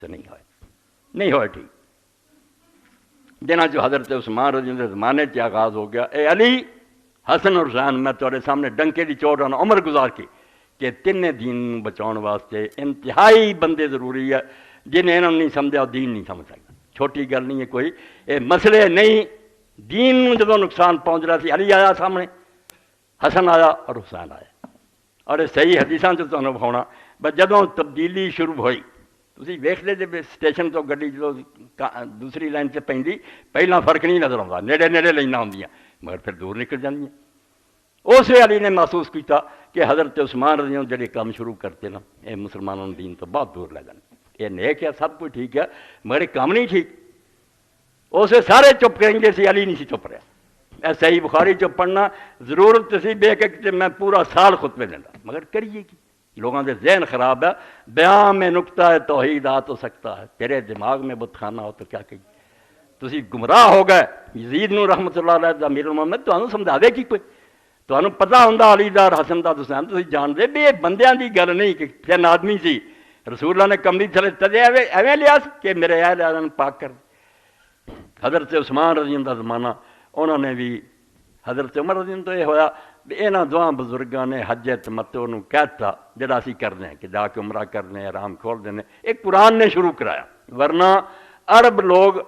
تو نہیں ہوئے ٹھیک جنہاں جو حضرت عثمان رضی اللہ عنہ زمانے سے آغاز ہو گیا، اے علی حسن اور حسین میں تیرے سامنے ڈنکے دی چوٹ ہونا عمر گزار کی کہ تینے دین بچاؤن واسطے انتہائی بندے ضروری ہے جنہیں انہوں نہیں سمجھا دین نہیں سمجھ سکتا۔ چھوٹی گل نہیں ہے کوئی، اے مسئلے نہیں، دین جدوں نقصان پہنچ رہا سی علی آیا سامنے، حسن آیا اور حسین آیا، اور یہ صحیح حدیثاں سے تمہیں بخاؤنا بس جدوں تبدیلی شروع ہوئی تسی ویکھ لے جے اسٹیشن تو گڈی جو دوسری لائن سے پیندی پہلا فرق نہیں نظر آتا، نیڑے نیڑے لائناں ہوندیاں مگر پھر دور نکل جاندیاں۔ اس ویلے علی نے محسوس کیتا کہ حضرت عثمان رضی اللہ عنہ جڑے کام شروع کرتے نا یہ مسلمانوں نے دین تو بہت دور لے جانے، یہ نیک ہے سب کچھ ٹھیک ہے مگر کام نہیں ٹھیک۔ اس سارے چپ کریں گے سی، علی نہیں سی چپ رہا۔ اے صحیح بخاری چ پڑھنا ضرورت سی بے کہ میں پورا سال خطبے دینا مگر کریے کی، لوگوں کے ذہن خراب ہے، بیان میں نکتہ ہے توحید آ تو سکتا ہے، تیرے دماغ میں بت خانہ ہو تو کیا کہیے، تسی گمراہ ہو گئے۔ یزید نو رحمت اللہ علیہ امیر المومنین تانوں سمجھا دے کی کوئی، تانوں پتہ ہوندا علی دا حسن دا حسین تسی جان دے بھی یہ بندیاں دی گل نہیں کہ تین آدمی سی، رسول اللہ نے کملی تھلے تدے ایویں لیا کہ میرے اہل عالم پاک کر۔ حضرت عثمان رضی اللہ عنہ دا زمانہ انہوں نے بھی حضرت عمر رضی اللہ عنہ تو یہ ہویا بھی انہاں دواں بزرگاں نے حج تمتو نو کہتا جڑا اسی کرنے ہیں کہ جا کے عمرہ کرنے احرام کھول دینے، ایک قرآن نے شروع کرایا، ورنہ عرب لوگ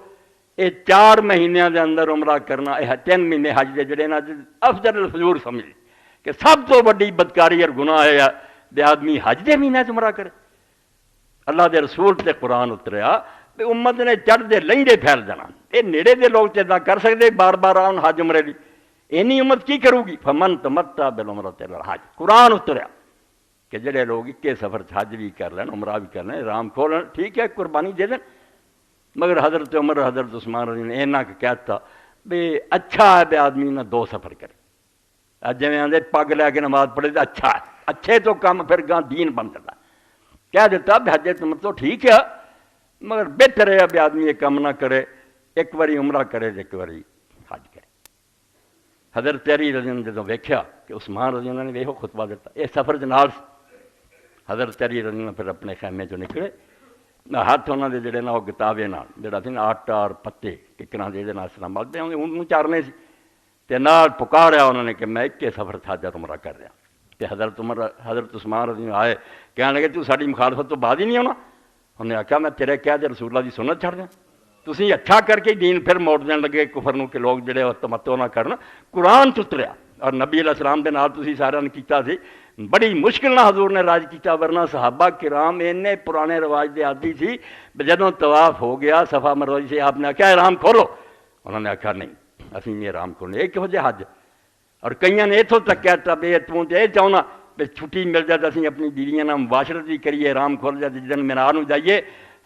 یہ 4 مہینے دے اندر عمرہ کرنا، یہ 3 مہینے حج دے جڑے نا افضل الفجور سمجھ کہ سب تو بڑی بدکاری اور گناہ ہے کہ آدمی حج دے مہینے عمرہ کرے۔ اللہ دے رسول تے قرآن اتریا کہ امت نے چڑھ دے لنگے پھیل جانا، یہ نیڑے دے لوگ تے نہ کر سکتے بار بار آن حج عمرے لی، اینی امت کی کرو گی؟ فمن تمتع بالعمرۃ الی الحج، قرآن اتریا کہ جڑے لوگ اکے سفر حج بھی کر لیں عمرہ بھی کر لیں احرام کھولیں ٹھیک ہے قربانی دے دیں، مگر حضرت عمر حضرت عثمان رضی اللہ عنہ اینا کہ کہتا بھی اچھا ہے بے آدمی نہ 2 سفر کرے، جی میں آدھے پگ لے کے نماز پڑھے تو اچھا ہے، اچھے تو کام پھر گاں دین بن جاتا، کہہ دیتا بھی حج تمتو ٹھیک ہے مگر بہتر ہے بے آدمی یہ کام نہ کرے، ایک باری عمرہ کرے ایک باری حج کرے۔ حضرت علی رضی اللہ عنہ جدوں ویکھیا کہ عثمان رضی اللہ عنہ نے ویہو خطبہ دیتا، یہ سفر جناب حضرت علی رضی اللہ عنہ پھر اپنے خیمے چوں نکلے، ہاتھ انہوں نے جڑے نا وہ گتاوے نال جڑا سی نا آٹا اور پتے ٹکراں دے دے نال سلام ملتے ہیں انہوں چارنے سی تے نال پکاریا انہوں نے کہ میں ایک سفر حج عمرہ کر رہا تے حضرت عثمان رضی اللہ عنہ آئے کہنے لگے تو ساری مخالفت تو بعد ہی نہیں ہونا، انہوں نے آکھا میں تیرے کہہ دے رسول اللہ دی سنت چھڑ دیں، تسی اچھا کر کے دین پھر موڑ دین لگے کفر نو کہ لوگ جڑے تمتو نہ کرن، قرآن چتریا اور نبی علیہ السلام دے نال تسی سارا نے کیتا سی، بڑی مشکل نہ حضور نے راج کیتا، ورنہ صحابہ کرام اینے پرانے رواج دے عادی سی، جدوں طواف ہو گیا صفا مروہ سے آپ نے آکھا احرام کھولو، انہوں نے آکھا نہیں اسی نہیں احرام کھولنے، ایک ہو جائے حج، اور کئیاں نے اتھوں تک کہتا بے توں تے چاہنا بھی چھٹی مل جائے اسی اپنی بیویاں نال مباشرت بھی کریے احرام کھول جائے جس دن مینار نوں جائیے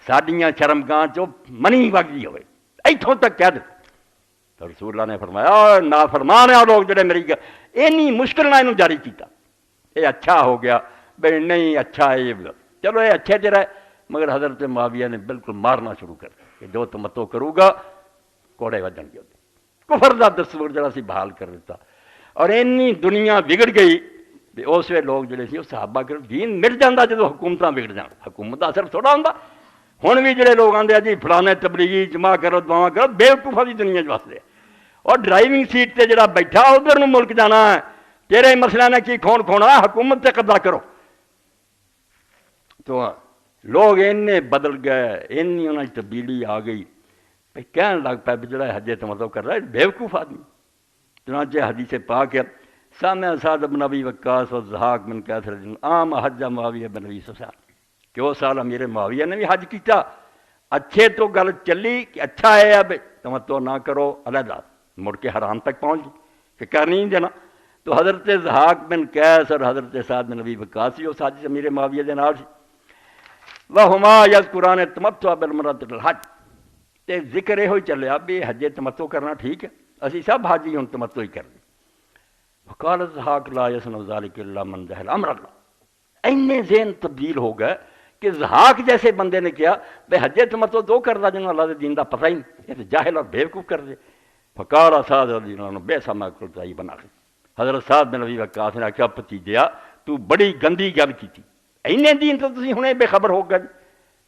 ساڈیاں شرمگاہ چوں منی وگدی ہوئے اتھوں تک کہہ دے، تو رسول اللہ نے فرمایا نافرمان ہیں لوگ جڑے میری اینی مشکل نہ انہوں جاری کیتا، یہ اچھا ہو گیا بھئی نہیں اچھا ہے یہ چلو یہ اچھے تیرا ہے، مگر حضرت معاویہ نے بالکل مارنا شروع کر دیا کہ جو تمتو کروں گا کوڑے وجن گے، کفر دا دستور جڑا سی بحال کر دیتا، اور اینی دنیا بگڑ گئی کہ اس ویلے لوگ جڑے سی صحابہ کر دین مٹ جاندہ جدو حکومتاں بگڑ جان، حکومت دا اثر تھوڑا ہوندا، ہن بھی جڑے لوگ آندے جی فلانے تبلیغی جمع کرو دعا کرو بے وقوفاں دی دنیا چ وسدے، اور ڈرائیونگ سیٹ تے جڑا بیٹھا ادھر نوں ملک جانا ہے، تیرے مسئلہ نے کی کھون کھونا حکومت تے قبضہ کرو، تو لوگ اینے بدل گئے اینی انہاں تبدیلی آ گئی بھئی کہن لگ پے بھی جڑا حج تمتو کر رہا ہے بے وقوف آدمی، چنانچہ حدیث پاک ہے سامع سعد بن ابی وقاص و ضحاک بن کیسر عام حج معاویہ بن ابی سفیان کہ وہ سال امیر معاویہ نے بھی حج کیتا، اچھے تو گل چلی کہ اچھا ہے اب تمتو نہ کرو علیحدہ، مڑ کے حرام تک پہنچ گئی کہ کر نہیں دینا، تو حضرت ضحاک بن قیس اور حضرت سعد بن ابی وقاص وہ ساتھ امیر معاویہ دے نال سی، وہما یذکران التمتع بالعمرۃ الی الحج، تے ذکر یہ چلیا بھی حج تمتو کرنا ٹھیک ہے، اسی سب حاجی ہوں تمتو ہی کرنے، وقال ضحاک لا یصنع ذلک الا من جہل امر اللہ، اینے ذہن تبدیل ہو گئے کہ ضحاک جیسے بندے نے کیا بے حج تمتو دو کردا جنہوں اللہ دے دین دا پتہ ہی نہیں، یہ تو جاہل اور بیوقوف کر دے، فقال سعد رضی اللہ عنہ بے سما قلت ای بنا، حضرت سعد بن ابی وقاص نے آخیا بھتیجیا تو بڑی گندی گل کیتی، اینے دین تو تسی ہنے بے خبر ہو گئے،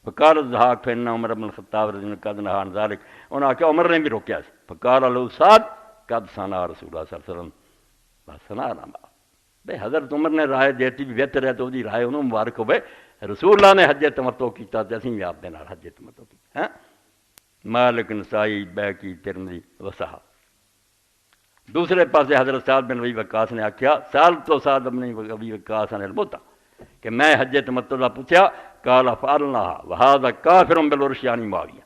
فقال الضحاک فإن عمر بن الخطاب رضی اللہ عنہ قد نہا عن ذلک، انہوں نے کہا عمر نے بھی روکیا سی. فقال له سعد قد صنع رسول اللہ صلی اللہ علیہ وسلم صنعنا معه. بھئی حضرت عمر نے رائے دیتی بھی بہتر ہے تو وہ دی رائے انہوں مبارک ہوئے. رسول اللہ نے حج تمتع کیتا تے اسی بھی آپ دے نال حج تمتع کیتا. مالک نسائی بیہقی ترمذی وصحہ. دوسرے پاسے حضرت سعد بن ابی وقاص نے آکھیا سال تو سعد بن ابی وقاص نے البتہ کہ میں حج تمتع دا پوچھا قال فعلنا وهذا کافر بالعرش یعنی معاویہ.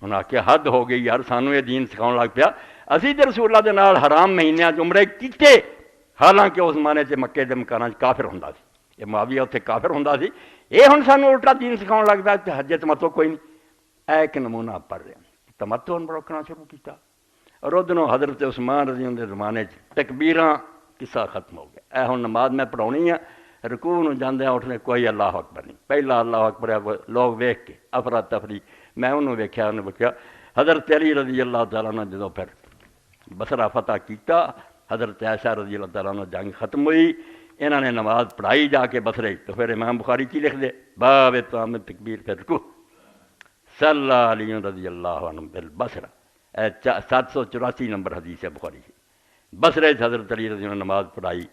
انہوں نے آکھیا حد ہو گئی یار، سانوں یہ دین سکھاؤن لگ پیا. اسی تے رسول اللہ دے نال حرام مہینیاں چ عمرے کیتے، حالانکہ اس زمانے چ مکے دے مکاناں چ کافر ہوندا سی. یہ معاویہ اتنے کافر ہوندا سی، یہ ہن سانوں الٹا دین سکھاؤن لگ پیا تے حج تمتع کوئی نہیں. اے ایک نمونہ پڑھ رہے ہیں تمتع روکنا شروع کیتا. اور ادھروں حضرت عثمان رضی اللہ عنہ دے زمانے چ تکبیراں قصہ ختم ہو گیا. اے ہن نماز میں پڑھاونی ہے، رکوع نوں جاندے اٹھنے کوئی اللہ اکبر نہیں، پہلا اللہ اکبر ہے لوگ ویکھ کے افراتفری. میں انہوں ویکھیا، انہوں ویکھیا حضرت علی رضی اللہ تعالیٰ عنہ جدوں پھر بصرہ فتح کیتا، حضرت عائشہ رضی اللہ تعالیٰ عنہ جنگ ختم ہوئی، انہوں نے نماز پڑھائی جا کے بصرے. تو پھر امام بخاری کی لکھ دے باب اتمام تکبیر پھر رکوع صلی علی رضی اللہ عنہ بالبصرہ. 784 نمبر حدیث ہے بخاری سے. بصرے حضرت علی رضی اللہ عنہ نماز پڑھائی.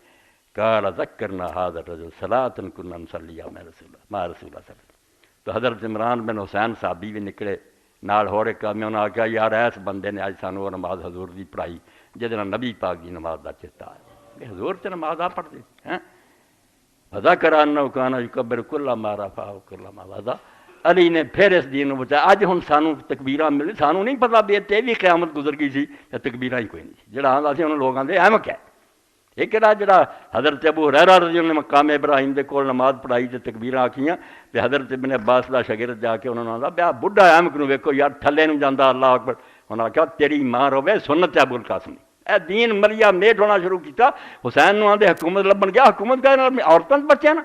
قال ذکرنا هذا الرجل صلاۃ كنا نصلي مع رسول اللہ صلی اللہ علیہ وسلم. تو حضرت عمران بن حسین صحابی بھی نکلے نال ہو رہے کام. انہوں نے کہا یار ایس بندے نے اج سانوں وہ نماز حضور دی پڑھائی جہدے نال نبی پاک دی نماز دا چیتا ہے. حضور تے نماز آ پڑھتے ہیں. فذکر انه كان يكبر كل ما رفع وكل ما وضع. علی نے پھر اس دین نو بچایا. اج ہن سانوں تکبیراں مل، سانوں نہیں پتہ بھی تے بھی قیامت گزر گئی سی تے تکبیراں ہی کوئی نہیں سی. جڑا آندا سی انہوں لوگاں دے احمق ہے. یہ کہڑا جڑا حضرت ابو ہریرہ رضی اللہ عنہ نے مقام ابراہیم دے کول نماز پڑھائی تے تکبیراں آکھیاں تے حضرت ابن عباس دا شاگرد جا کے انہوں نے آندا بیا بڈھا احمق نو ویکھو یار تھلے نو جاندا اللہ اکبر. انہوں نے کہا تیری ماں روے سنت ابو القاسم نے. اے دین ملیا میٹ ہونا شروع کیتا. حسین نو آندے حکومت لبن گیا، حکومت کا عورتاں بچے نا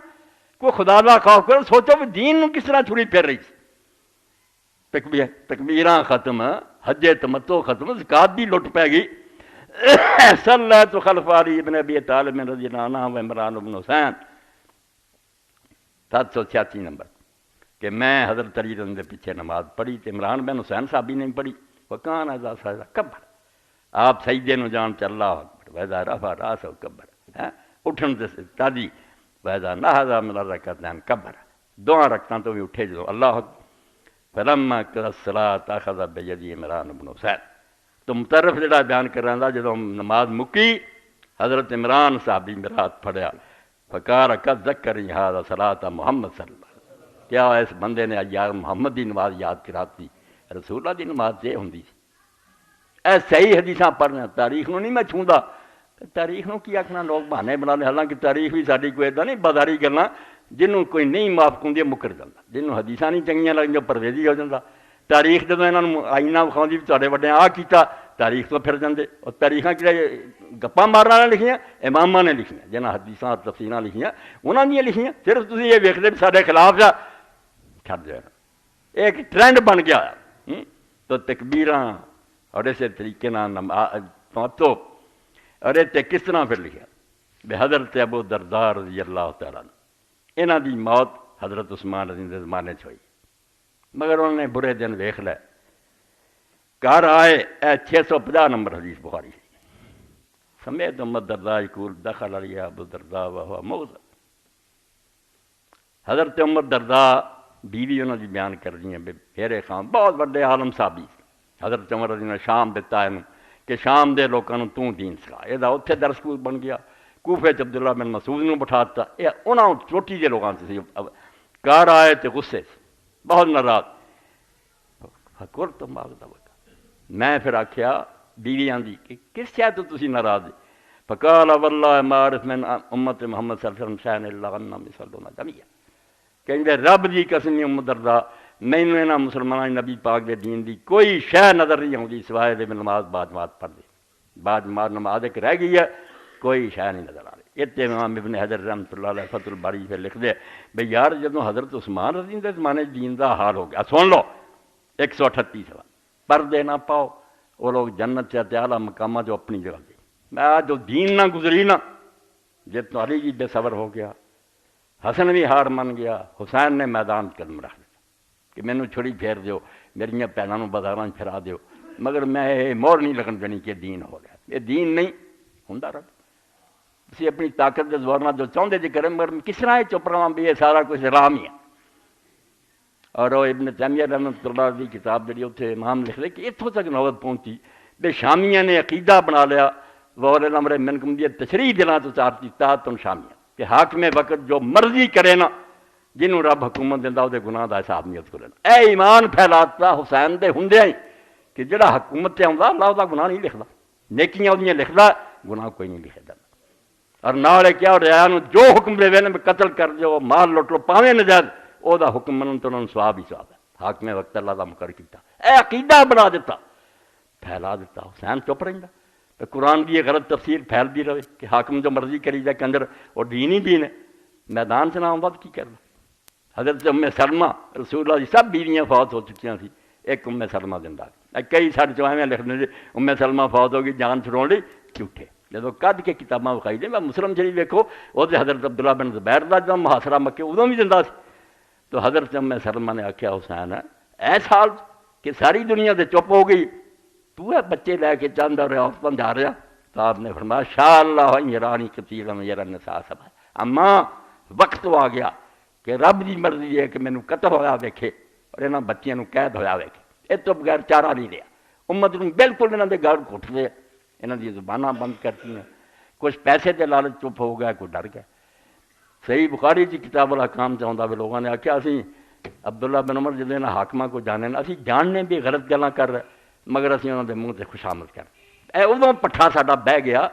کوئی خدا دا خوف کرو. سوچو بھی دین نو کس طرح چھری پھر رہی سی. تکبیراں ختم، حج تمتع ختم، زکات دی لٹ پی گئی. صلیت خلف علی ابن ابی طالب رضی اللہ عنہ و عمران بن حسین. 786 نمبر کہ میں حضرت علی رضی اللہ عنہ دے پیچھے نماز پڑھی تے عمران بن حسین صحابی نے پڑھی. وکان اذا سجد کبر، آپ سجدے نو جان تے اللہ اکبر، واذا رفع راسہ کبر، اٹھن تے تادی، واذا نہض من الرکعتین کبر، دو رکعتاں تو بھی اٹھے جو اللہ اکبر. فلما قضى الصلاۃ اخذ بیدی عمران بن حسین. تو مترف جڑا بیان کر رہا تھا جدوں نماز مکی حضرت عمران صحابی میرا ہاتھ پھڑیا. فقال قد ذکرنی ھذا صلاۃ محمد صلی اللہ علیہ وسلم. کیا اس بندے نے یار محمد دی نماز یاد کراتی. رسول اللہ دی نماز یہ ہوندی سی. اے صحیح حدیثاں پڑھنا، تاریخ نو نہیں میں چھوندا. تاریخ نو کی آکھنا لوگ بہانے بنا لے، حالانکہ تاریخ بھی ساری کوئی ایدا نہیں بازاری گلاں جنوں کوئی نہیں معاف ہوندی مکر جاندا، جنوں حدیثاں نہیں چنگیاں لگدیاں پرویزی ہو جاندا. تاریخ جدوں انہاں نوں آئینہ وکھاؤندی بھی تہاڈے وڈیاں آ کیتا، تاریخ تو پھر جاندے. اور تاریخاں کہڑے گپاں مارن والے لکھیاں اماماں نے لکھیاں، جنہاں حدیثاں تفسیراں لکھیاں انہاں دیاں لکھیاں. صرف تسی یہ ویکھدے بھی ساڈے خلاف جا چھڈ جانا. ایک ٹرینڈ بن گیا. تو تکبیراں اور اسی طریقے نال تمتع اور یہ کس طرح پھر لکھا بے حضرت ابو دردار رضی اللہ تعالیٰ عنہ. انہاں دی موت حضرت عثمان رضی اللہ عنہ دے زمانے چ ہوئی، مگر انہوں نے برے دن ویکھ لے. گھر آئے، اے 650 نمبر حدیث بخاری سے. سمیت امت درداء یقول دخل علی ابو درداء وهو موضع. حضرت امت درداء بیوی انہوں دی بیان کر دی ہیں پھیرے خان بہت بڑے عالم صحابی. حضرت عمر رضی اللہ عنہ شام دتا ہے کہ شام دے لوگوں نوں تو دین سکھا. یہ اتنے درس بن گیا. کوفے چ عبداللہ بن مسعود نوں بٹھاتا. یہ انہوں چوٹی دے لوگوں سے گھر آئے تے غصے سے بہت ناراض. فکر تو ماغدا وقت میں پھر آکھیا بیوی آندی کہ کس شے تو تسی ناراض. فقال واللہ ما عرف من امت محمد صلی اللہ علیہ وسلم شأن الا انہم یصلون جميعا. کہ رب دی قسم امت درداء مینوں انہاں مسلماناں نبی پاک دے دین دی کوئی شے نظر نہیں آؤندی سوائے دے نماز با جماعت پڑھ دے. با جماعت نماز ایک رہ گئی ہے، کوئی شے نہیں نظر آ رہی. اتنے امام ابن حجر رحمۃ اللہ علیہ فتح الباری پھر لکھ دے بھئی یار جدوں حضرت عثمان رضی اللہ عنہ دے زمانے دین دا حال ہو گیا. سن لو 138 سوال پردے نہ پاؤ، وہ لوگ جنت سے اعلیٰ مقامات جو اپنی جگہ دے. میں جو دین نہ گزری نا جب تو علی جی بے صبر ہو گیا، حسن بھی ہار من گیا، حسین نے میدان قدم رکھ دیا. کہ مینوں چھڑی پھیر دیو، میریاں بھیناں نوں بازاراں پھرا دیو، مگر میں یہ مور نہیں لگن دینی کہ دین ہو گیا، یہ دین نہیں ہوندا رب۔ تسی اپنی طاقت دے زور نال جو چاہندے جی کریں، مگر کس طرح یہ چپ رہاں بھی یہ سارا کچھ حرام ہی ہے۔ اور وہ ابن تیمیہ رحمۃ اللہ کی کتاب جڑی اتنے امام لکھ دے کہ اتوں تک نوبت پہنچی بے شامیہ نے عقیدہ بنا لیا وول الامر منکم دی تشریح دلاں تو چارتی تم شامیہ کہ حاکم وقت جو مرضی کرے نا، جنہوں رب حکومت دیندا وہ گناہ دا حساب نہیں اس کو لینا۔ اے ایمان پھیلاتا حسین دے ہوندیاں ہی کہ جڑا حکومت تے آوندا اللہ دا گناہ نہیں لکھدا، نیکیاں اودیاں لکھدا، گناہ کوئی نہیں لکھدا۔ اور نال کیا رعایا نوں جو حکم دے وے قتل کر جو مال لٹ لو پاویں نجائز، او دا حکم منن تو انہوں ثواب ہی ثواب ہے۔ حاکم وقت اللہ دا مقرر کیتا، اے عقیدہ بنا دیتا، پھیلا دیتا۔ حسین چپ رہندا، قرآن کی یہ غلط تفسیر پھیلتی رہے کہ حاکم جو مرضی کری جائے کہ اندر وہ دین ہی دین ہے، میدان سے نہ آؤں کی کرنا۔ حضرت ام سلمہ رسول اللہ کی سب بیویاں فوت ہو چکیاں تھیں، ایک ام سلمہ زندہ تھی۔ کئی سارے چوہے لکھ دیں ام سلمہ فوت ہوگی جان چھڑاؤ لی جھوٹے، جب کد کے کتاباں وکھائی دیں مسلم شریف دیکھو وہ حضرت عبداللہ بن زبیر دا جب محاصرہ مکے ادوں بھی زندہ سی۔ تو حضرت ام سلمہ نے آخیا حسین ایس حال کہ ساری دنیا سے چپ ہو گئی، تو ہے بچے لے کے چاند رہا عثمان جا رہا۔ تو آپ نے فرمایا شاء اللہ یرانی کثیر من یری النساء سبا، اماں وقت تو آ گیا کہ رب کی مرضی ہے کہ مینوں قتل ہویا ویکھے اور یہاں بچیاں نوں قید ہویا ویکھے، اس تو بغیر چارہ نہیں رہا۔ امت نوں بالکل یہاں دے گل گھٹ دے، یہاں دی زباناں بند کرتی ہیں، کچھ پیسے دے لالچ چپ ہو گیا، کوئی ڈر گیا۔ صحیح بخاری کی کتاب الحکام چاہتا بھی لوگوں نے آخیا اسی عبداللہ بن عمر جدے نہ حاکمہ کو جانے اسی جاننے بھی غلط گلاں کر رہے مگر اسی انہوں دے منہ سے خوشامد کر اے ادوں پٹھا ساڈا بہ گیا،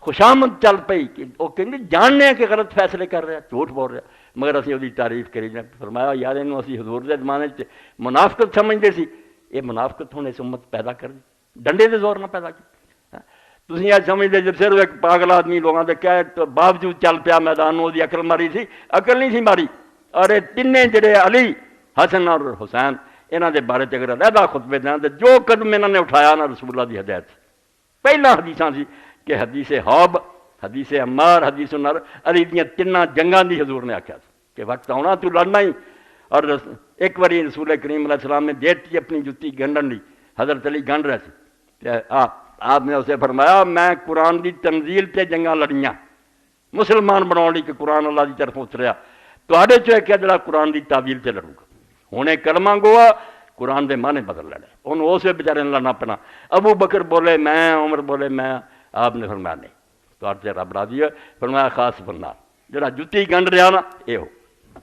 خوشامد چل پئی کہ وہ کہندے جاننے کہ غلط فیصلے کر رہا، جھوٹ بول رہا، مگر اسی وہی تعریف کری جائیں۔ فرمایا یار انہوں اسی حضور دے زمانے چ منافقت سمجھتے سی، یہ منافقت ہونے سے امت پیدا کر دی، ڈنڈے دے زور نہ پیدا کی۔ تسی آج سمجھتے جب صرف ایک پاگل آدمی لوگوں کے کہے تو باوجود چل پیا میدان وہ عقل ماری سی، عقل نہیں سی ماری۔ اور یہ تینے جڑے علی حسن اور حسین انہوں دے بارے اگر علیحدہ خطبے دیں تو جو قدم انہوں نے اٹھایا نا رسول اللہ کی ہدایت پہلا حدیثاں سی کہ حدیث حوب، حدیث عمار، حدیث نر علی دیاں تیناں جنگاں دی حضور نے آخیا کہ وقت آنا تو لڑنا ہی۔ اور ایک باری رسول کریم علیہ السلام نے دیتی اپنی جتی گنڈن لی، حضرت علی گنڈ رہے تھے، آپ نے اسے فرمایا میں قرآن دی تنزیل تے جنگاں لڑیاں مسلمان بناؤ لی کہ قرآن اللہ دی طرف اتریا، تواڈے چوں ایک جڑا قرآن دی تعویل تے لڑوں گا۔ ہنے کلمہ گوا قرآن دے معنی بدل لڑے، انہوں اسے بیچارے نے لڑنا پنا۔ ابو بکر بولے میں، عمر بولے میں، آپ نے فرمایا نہیں تواڈے رب راضی ہے، فرمایا خاص بننا جڑا جتی گنڈ رہا نا یہ ہو،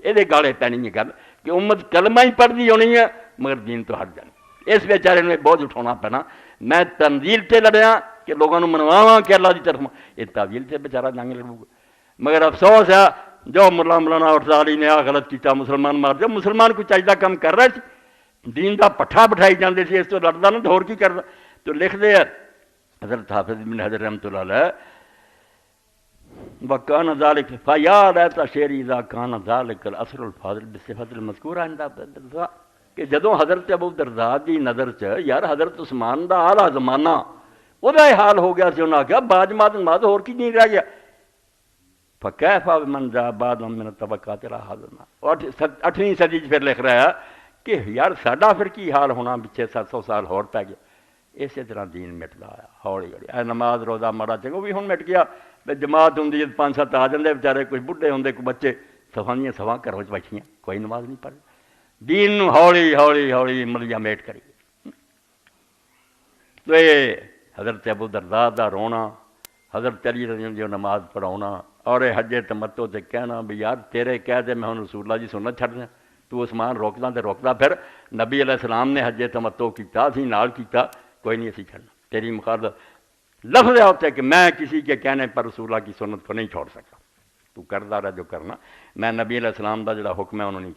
یہ گالے پینی ہے گل کہ امت کلمہ ہی پڑھتی ہونی ہے مگر دین تو ہٹ جانی۔ اس بیچارے نے بوجھ اٹھانا پینا، میں تنزیل تے لڑیا کہ لوگوں نے منواواں کہ اللہ کی طرف، یہ تعویل سے بیچارہ جنگ لڑوں گا۔ مگر افسوس ہے جو ملا مولانا اٹھا علی نے آ غلط کیتا مسلمان مار دیا، مسلمان کوئی چاہیے کام کر رہے تھے، دین دا پٹھا بٹھائی جاندے سی، اس تو لڑدا نہ تو ہور کی کردا۔ تو لکھ دے حضرت حافظ بن حجر رحمۃ اللہ علیہ وکان ذالک فیا لیت شعری اذا کان ذالک الاثر الفاضل بصفت المذکورہ عند الدرداء کہ جدوں حضرت ابو الدرداء دی نظر چ یار حضرت عثمان دا اعلیٰ زمانہ وہ حال ہو گیا سی، انہاں آخیا باجماعت نماز ہور کی نہیں رہ گیا۔ فکیف من جاء بعد من الطبقات الى هذا النار، اور 8ویں صدی پھر لکھ رہا ہے کہ یار ساڈا پھر کی حال ہونا پیچھے 700 سال ہور پی گیا۔ اسی طرح دین مٹدا آیا ہولی ہولی، اے نماز روزہ ماڑا چنگا بھی ہن مٹ گیا، جماعت ہوں 5-7 آ جاندے بیچارے، کچھ بڈھے ہوندے کوئی بچے، سفانیاں سواں گھروں چ بیٹھیاں، کوئی نماز نہیں پڑھ، دین نو ہولی ہولی ہولی ملیا میٹ کری۔ تو یہ حضرت ابو الدرداء دا رونا، حضرت علی رضی اللہ عنہ نماز پڑھاؤنا، اور حج تمتو سے کہنا بھی یار تیرے کہہ دے میں ہن رسول اللہ جی سنت چھڈ دیا، تو عثمان روکدا تے روکدا، پھر نبی علیہ السلام نے حج تمتو کیتا، اسی نال کیتا، کوئی نہیں اسی چھڈنا، تیری مخالفت لفظ ہے ہوتا ہے کہ میں کسی کے کہنے پر رسول اللہ کی سنت کو نہیں چھوڑ سکتا، تو کردار ہے جو کرنا، میں نبی علیہ السلام دا جڑا حکم ہے انہوں نہیں چھڈ